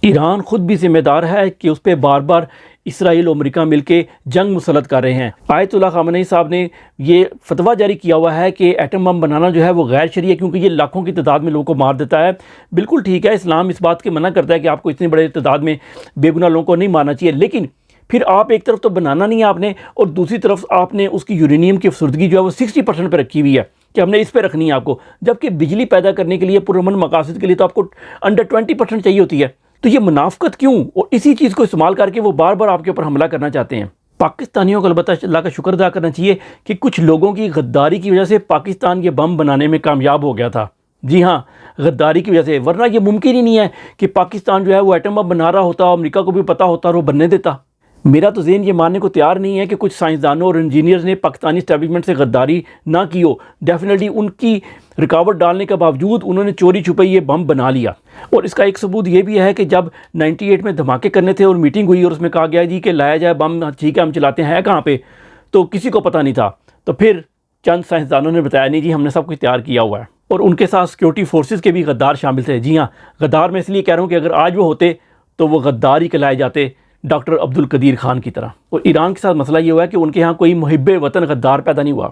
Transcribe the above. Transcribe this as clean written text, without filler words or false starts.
Iran खुद भी जिम्मेदार है कि उस पर बार बार इसराइल और अमेरिका मिलकर जंग मुसल्लत कर रहे हैं। आयतुल्लाह ख़ामेनी साहब ने ये फतवा जारी किया हुआ है कि एटम बम बनाना जो है वो गैर शरई है, क्योंकि ये लाखों की तादाद में लोगों को मार देता है। बिल्कुल ठीक है, इस्लाम इस बात के मना करता है कि आपको इतनी बड़े तादाद में बेगुनाह लोगों को नहीं मारना चाहिए, लेकिन फिर आप एक तरफ तो बनाना नहीं है आपने, और दूसरी तरफ आपने उसकी यूरेनियम की अफसरदगी जो है वो 60% पर रखी हुई है कि हमने इस पर रखनी है आपको, जबकि बिजली पैदा करने के लिए पुरअमन मकासद के लिए तो आपको अंडर 20% चाहिए होती है। तो ये मुनाफकत क्यों, और इसी चीज़ को इस्तेमाल करके वो बार बार आपके ऊपर हमला करना चाहते हैं। पाकिस्तानियों को अलबत्ता अल्लाह का शुक्र अदा करना चाहिए कि कुछ लोगों की गद्दारी की वजह से पाकिस्तान ये बम बनाने में कामयाब हो गया था। जी हाँ, गद्दारी की वजह से, वरना ये मुमकिन ही नहीं है कि पाकिस्तान जो है वो एटम बम बना रहा होता, अमेरिका को भी पता होता और वो बनने देता। मेरा तो ज़हन ये मानने को तैयार नहीं है कि कुछ साइंसदानों और इंजीनियर्स ने पाकिस्तानी एस्टेब्लिशमेंट से गद्दारी ना की हो। डेफिनेटली उनकी रुकावट डालने के बावजूद उन्होंने चोरी छुपे ये बम बना लिया। और इसका एक सबूत ये भी है कि जब 98 में धमाके करने थे और मीटिंग हुई और उसमें कहा गया जी कि लाया जाए बम, ठीक है हम चलाते हैं, कहाँ पे, तो किसी को पता नहीं था। तो फिर चंद साइंसदानों ने बताया नहीं जी हमने सब कुछ तैयार किया हुआ है, और उनके साथ सिक्योरिटी फोर्सेस के भी गद्दार शामिल थे। जी हाँ, गद्दार मैं इसलिए कह रहा हूँ कि अगर आज वो होते तो वो गद्दार ही कहलाए जाते, डॉक्टर अब्दुल कदीर खान की तरह। और ईरान के साथ मसला ये हुआ है कि उनके यहाँ कोई मुहिब्बे वतन गद्दार पैदा नहीं हुआ।